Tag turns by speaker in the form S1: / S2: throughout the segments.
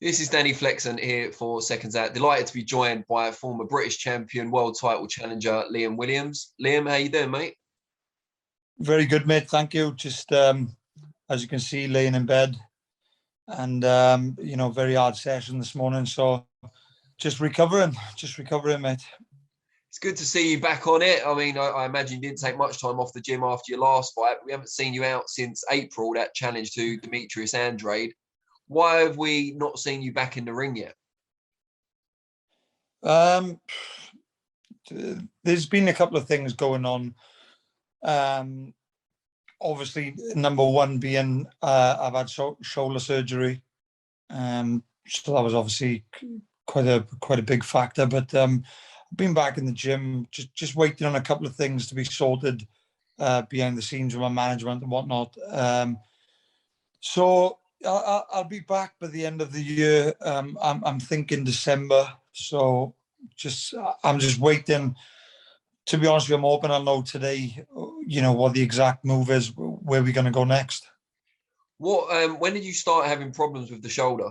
S1: This is Danny Flexon here for Seconds Out. Delighted to be joined by former British champion, world title challenger, Liam Williams. Liam, how you doing, mate?
S2: Very good, mate. Thank you. Just as you can see, laying in bed, and very hard session this morning. So just recovering, mate.
S1: It's good to see you back on it. I mean, I imagine you didn't take much time off the gym after your last fight. We haven't seen you out since April, that challenge to Demetrius Andrade. Why have we not seen you back in the ring yet?
S2: There's been a couple of things going on. Obviously, number one being I've had shoulder surgery, so that was obviously quite a big factor. But I've been back in the gym, just waiting on a couple of things to be sorted behind the scenes with my management and whatnot. So I'll be back by the end of the year. I'm thinking December. So I'm just waiting. To be honest with you, I'm hoping I'll know today, what the exact move is, where we're going to go next.
S1: When did you start having problems with the shoulder?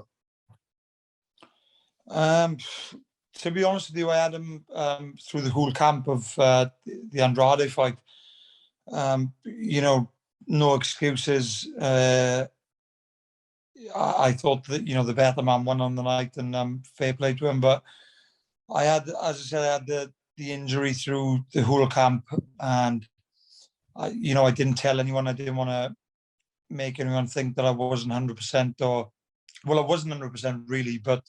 S2: To be honest with you, I had them through the whole camp of the Andrade fight. No excuses. I thought that, the better man won on the night, and fair play to him. But I had, as I said, I had the injury through the whole camp, and I didn't tell anyone. I didn't want to make anyone think that I wasn't 100%, I wasn't 100% really, but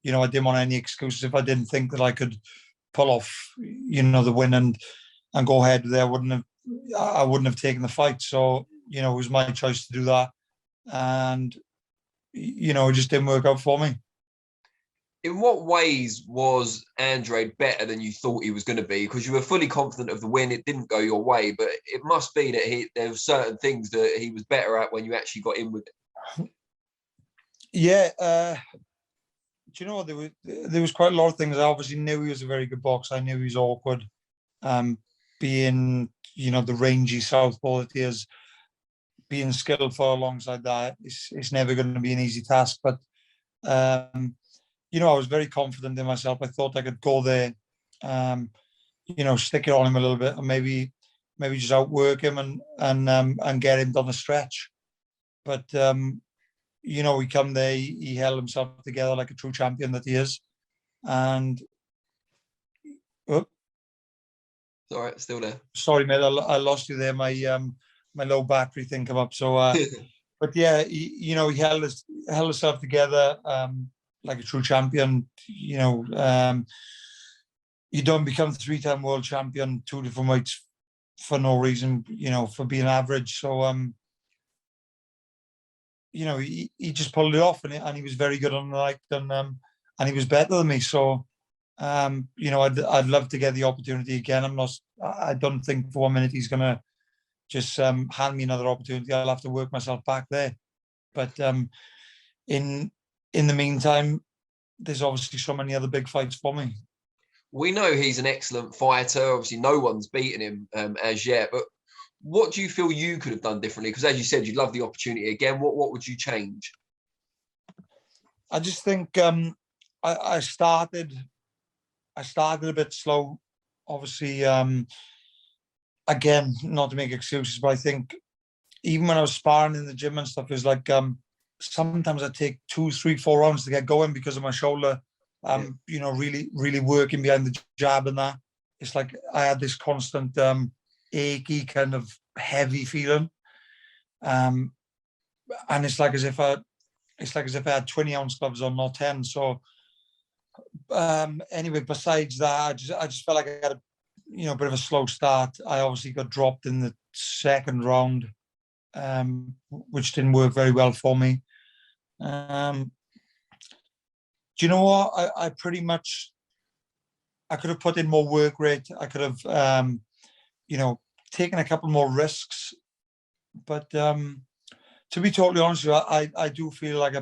S2: I didn't want any excuses. If I didn't think that I could pull off, the win and go ahead there, I wouldn't have taken the fight. So it was my choice to do that, and it just didn't work out for me.
S1: In what ways was Andrade better than you thought he was going to be? Because you were fully confident of the win. It didn't go your way, but it must be that there were certain things that he was better at when you actually got in with it.
S2: Yeah. Do you know, there was quite a lot of things. I obviously knew he was a very good boxer. I knew he was awkward. Being, the rangy southpaw that he is, being skillful alongside that, it's never going to be an easy task. But I was very confident in myself. I thought I could go there, stick it on him a little bit, and maybe just outwork him and get him down the stretch. But he come there, he held himself together like a true champion that he is. And
S1: all right, still there.
S2: Sorry, mate, I lost you there. My low battery thing come up. So, but yeah, he held himself together. Like a true champion. You don't become 3-time world champion, 2 different weights for no reason, for being average. So, he just pulled it off, and he was very good on the night, and he was better than me. So, I'd love to get the opportunity again. I don't think for 1 minute he's going to just hand me another opportunity. I'll have to work myself back there. But in the meantime, there's obviously so many other big fights for me.
S1: We know he's an excellent fighter. Obviously, no one's beaten him as yet. But what do you feel you could have done differently? Because as you said, you'd love the opportunity again. What would you change?
S2: I just think I started a bit slow. Obviously, again, not to make excuses, but I think even when I was sparring in the gym and stuff, it's like sometimes I take 2, 3, 4 rounds to get going because of my shoulder. Really, really working behind the jab and that. It's like I had this constant achy kind of heavy feeling, and it's like as if I had 20-ounce gloves on, not 10. So anyway, besides that, I just felt like I had a bit of a slow start. I obviously got dropped in the second round, which didn't work very well for me. Do you know what? I pretty much, I could have put in more work rate. I could have, taken a couple more risks. But to be totally honest with you, I do feel like I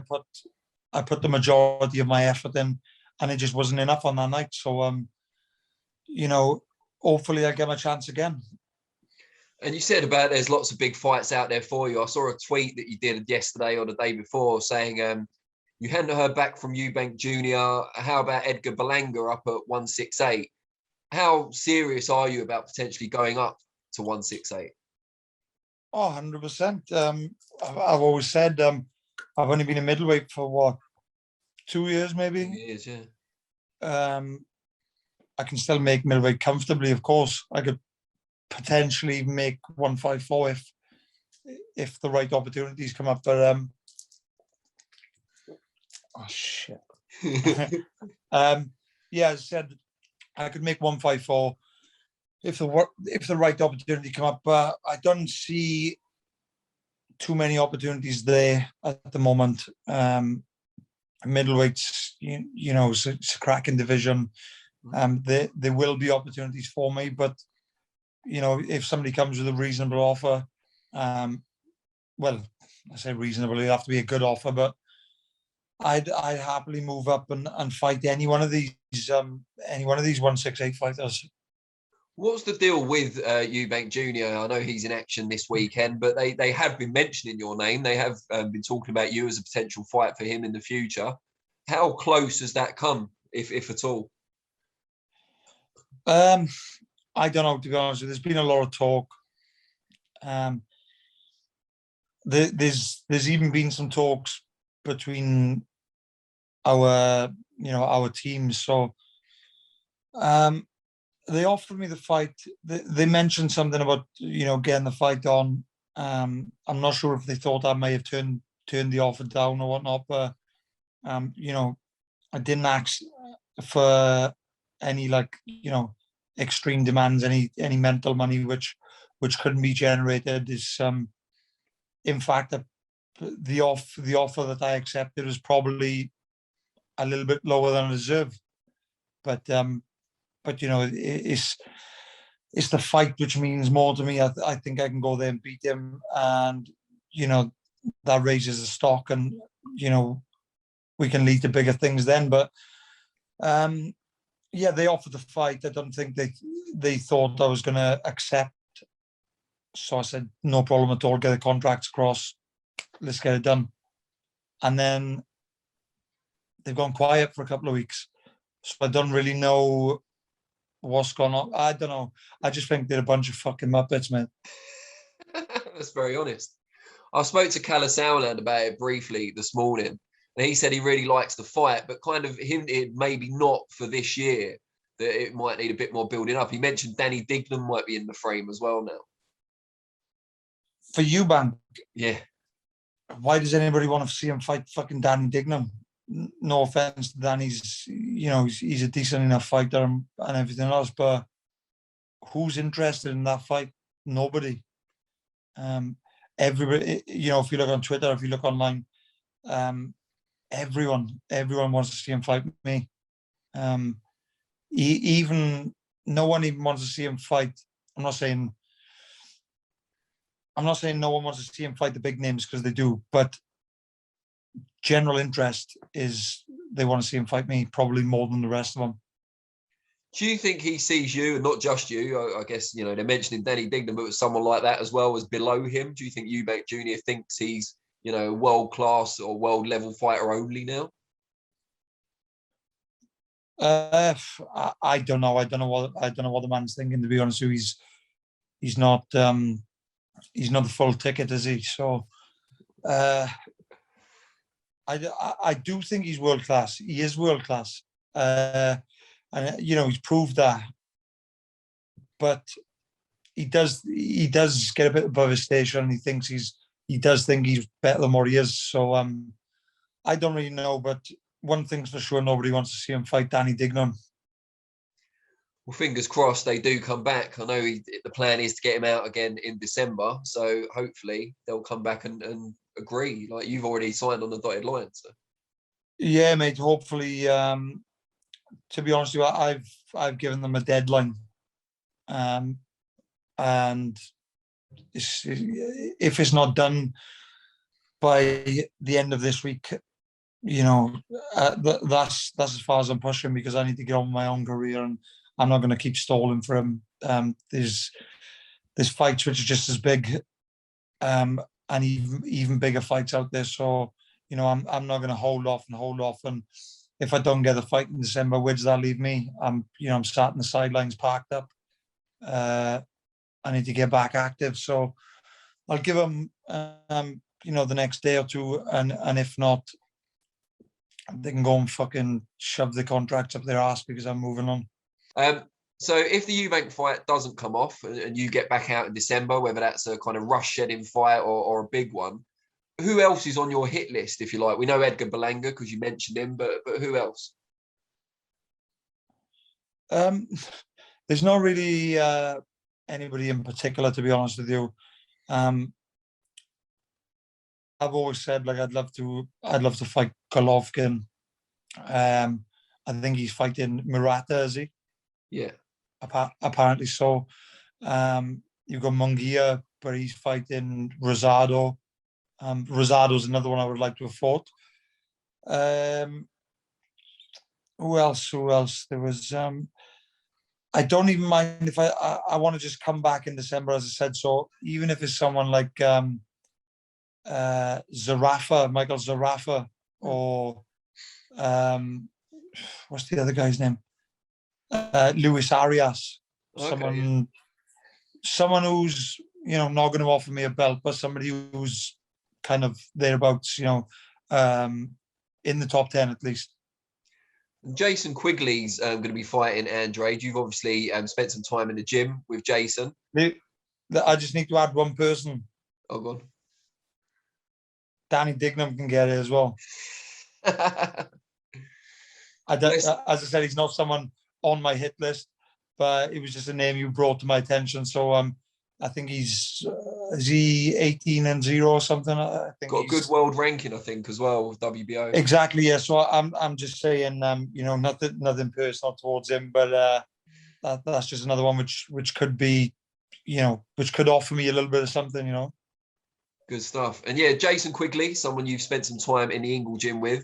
S2: put the majority of my effort in, and it just wasn't enough on that night. So, hopefully I get my chance again.
S1: And you said about there's lots of big fights out there for you. I saw a tweet that you did yesterday or the day before saying You hadn't heard back from Eubank Jr. How about Edgar Berlanga up at 168? How serious are you about potentially going up to 168?
S2: Oh, 100%. I've always said I've only been a middleweight for what, 2 years maybe.
S1: 2 years, yeah.
S2: I can still make middleweight comfortably. Of course, I could potentially make 154 if the right opportunities come up. But oh shit. Yeah, as I said, I could make 154 if the right opportunity come up. But I don't see too many opportunities there at the moment. Middleweights, you know, it's a cracking division. There will be opportunities for me, but you know, if somebody comes with a reasonable offer, well, I say reasonable, it'd have to be a good offer, but I'd happily move up and fight any one of these 168 fighters.
S1: What's the deal with Eubank Jr.? I know he's in action this weekend, but they have been mentioning your name. They have been talking about you as a potential fight for him in the future. How close has that come, if at all?
S2: I don't know, to be honest with you. There's been a lot of talk. There's even been some talks between our teams. So they offered me the fight. They mentioned something about, you know, getting the fight on. I'm not sure if they thought I may have turned the offer down or whatnot, but you know, I didn't ask for any, like, you know, extreme demands, any mental money which couldn't be generated. Is in fact the offer that I accepted was probably a little bit lower than I deserve. But you know, it's the fight which means more to me. I think I can go there and beat him, and you know, that raises the stock, and you know, we can lead to bigger things then. But yeah, they offered the fight. I don't think they thought I was going to accept. So I said, no problem at all. Get the contracts across. Let's get it done. And then they've gone quiet for a couple of weeks. So I don't really know what's going on. I don't know. I just think they're a bunch of fucking muppets, man.
S1: That's very honest. I spoke to Callis Howland about it briefly this morning, and he said he really likes the fight, but kind of hinted maybe not for this year, that it might need a bit more building up. He mentioned Danny Dignam might be in the frame as well now.
S2: For Eubank,
S1: yeah.
S2: Why does anybody want to see him fight fucking Danny Dignam? No offense to Danny's, you know, he's a decent enough fighter and everything else, but who's interested in that fight? Nobody. Everybody, you know, if you look on Twitter, if you look online, everyone wants to see him fight me. Even no one even wants to see him fight. I'm not saying no one wants to see him fight the big names, because they do, but general interest is they want to see him fight me probably more than the rest of them.
S1: Do you think he sees you, and not just you? I guess, you know, they're mentioning Danny Dignam, but someone like that as well as below him. Do you think Eubank Jr. thinks he's, you know, world class or world level fighter only now?
S2: I don't know. I don't know what the man's thinking, to be honest with you. He's not the full ticket, is he? So I do think he's world class. He is world class. And you know, he's proved that. But he does get a bit above his station, and he does think he's better than what he is. So I don't really know, but one thing's for sure, nobody wants to see him fight Danny Dignam.
S1: Well, fingers crossed they do come back. I know the plan is to get him out again in December, so hopefully they'll come back and agree. Like, you've already signed on the dotted line. So
S2: yeah, mate. Hopefully, to be honest with you, I've given them a deadline, and if it's not done by the end of this week, you know, that's as far as I'm pushing, because I need to get on with my own career, and I'm not going to keep stalling for him. There's fights which are just as big, and even bigger fights out there. So I'm not going to hold off. And if I don't get the fight in December, where does that leave me? I'm sat in the sidelines, parked up. I need to get back active, so I'll give him, the next day or two, and if not, they can go and fucking shove the contracts up their ass because I'm moving on.
S1: So if the Eubank fight doesn't come off and you get back out in December, whether that's a kind of rush shedding fight or a big one, who else is on your hit list, if you like? We know Edgar Berlanga because you mentioned him, but who else?
S2: There's not really anybody in particular, to be honest with you. I've always said, like, I'd love to fight Golovkin. I think he's fighting Murata, is he?
S1: Yeah.
S2: Apparently so. You've got Munguia, but he's fighting Rosado. Rosado's another one I would like to have fought. Who else? There was. I don't even mind if I want to just come back in December, as I said. So even if it's someone like Zarafa, Michael Zarafa, or what's the other guy's name? Luis Arias.
S1: Okay,
S2: someone who's not going to offer me a belt, but somebody who's kind of thereabouts, in the top 10 at least.
S1: Jason Quigley's going to be fighting Andrade. You've obviously spent some time in the gym with Jason.
S2: I just need to add one person.
S1: Oh, God.
S2: Danny Dignam can get it as well. As I said, he's not someone on my hit list, but it was just a name you brought to my attention. So I think he's is he 18-0 or something? I think
S1: got a good world ranking, I think, as well with WBO.
S2: Exactly, yeah. So I'm just saying, nothing personal towards him, but that's just another one which could be, which could offer me a little bit of something,
S1: Good stuff. And yeah, Jason Quigley, someone you've spent some time in the Ingle gym with,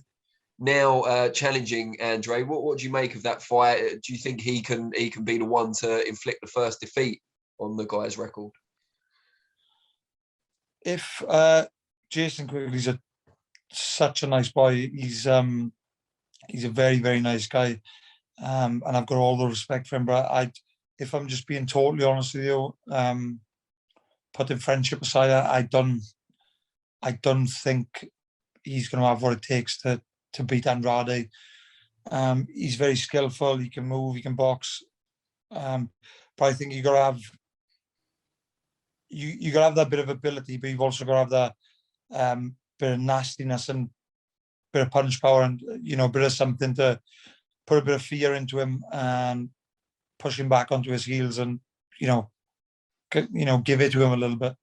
S1: now challenging Andrade. What do you make of that fight? Do you think he can be the one to inflict the first defeat on the guy's record?
S2: If Jason Quigley's such a nice boy, he's a very, very nice guy, and I've got all the respect for him. But if I'm just being totally honest with you, putting friendship aside, I don't think he's going to have what it takes to beat Andrade. He's very skillful. He can move. He can box. But I think you got to have that bit of ability, but you've also got to have that bit of nastiness and bit of punch power, and a bit of something to put a bit of fear into him and push him back onto his heels, and give it to him a little bit.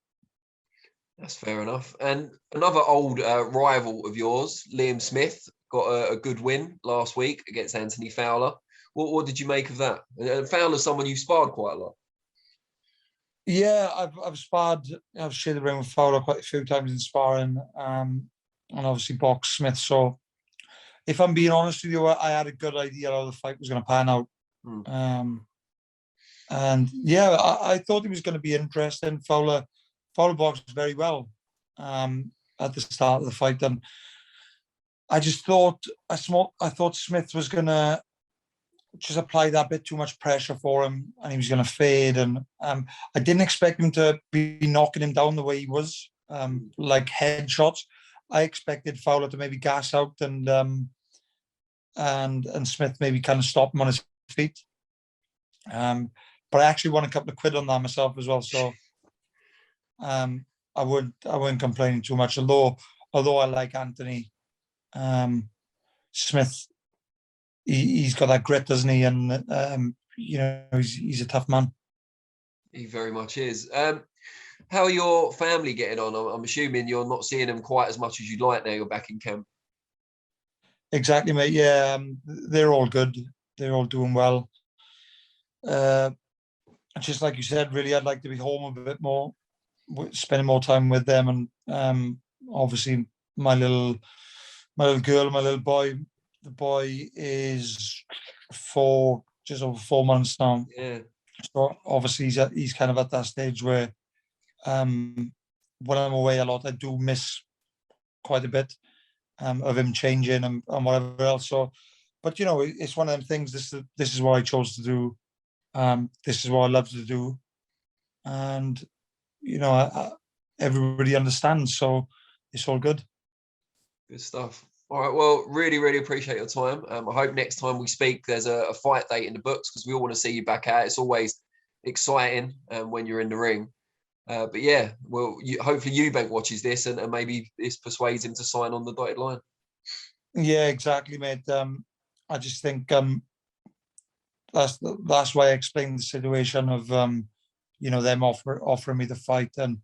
S1: That's fair enough. And another old rival of yours, Liam Smith, got a good win last week against Anthony Fowler. What did you make of that? And Fowler's someone you've sparred quite a lot.
S2: Yeah, I've sparred. I've shared the ring with Fowler quite a few times in sparring, and obviously boxed Smith. So, if I'm being honest with you, I had a good idea how the fight was going to pan out. And yeah, I thought it was going to be interesting. Fowler boxed very well at the start of the fight, and I just thought Smith was going to just apply that bit too much pressure for him, and he was going to fade. And I didn't expect him to be knocking him down the way he was, like headshots. I expected Fowler to maybe gas out and Smith maybe kind of stop him on his feet. But I actually won a couple of quid on that myself as well. So I wouldn't complain too much. Although I like Anthony, Smith, he's got that grit, doesn't he? And he's a tough man.
S1: He very much is. How are your family getting on? I'm assuming you're not seeing them quite as much as you'd like now you're back in camp.
S2: Exactly, mate. Yeah, they're all good. They're all doing well. Just like you said, really, I'd like to be home a bit more, spending more time with them, and obviously my little girl, my little boy. The boy is just over 4 months now.
S1: Yeah.
S2: So obviously he's kind of at that stage where, when I'm away a lot, I do miss quite a bit. of him changing and whatever else. So, but you know, it's one of them things. This is what I chose to do. This is what I love to do, and you know, everybody understands. So it's all good.
S1: Good stuff. All right. Well, really, really appreciate your time. I hope next time we speak, there's a fight date in the books because we all want to see you back out. It's always exciting when you're in the ring. But yeah, well, hopefully Eubank watches this and maybe this persuades him to sign on the dotted line.
S2: Yeah, exactly, mate. I just think that's why I explained the situation of you know, them offering me the fight and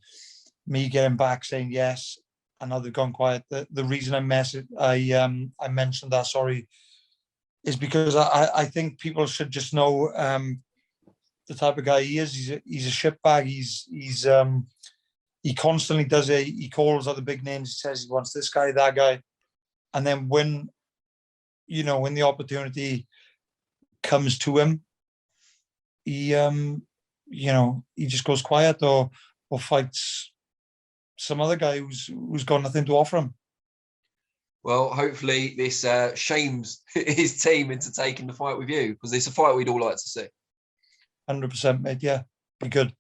S2: me getting back saying yes. And now they've gone quiet. The reason I mentioned that, sorry, is because I think people should just know the type of guy he is. He's a shitbag. He constantly does it. He calls out the big names. He says he wants this guy, that guy, and then when the opportunity comes to him, he he just goes quiet or fights some other guy who's got nothing to offer him.
S1: Well, hopefully this shames his team into taking the fight with you because it's a fight we'd all like to see.
S2: 100%, mate. Yeah, be good.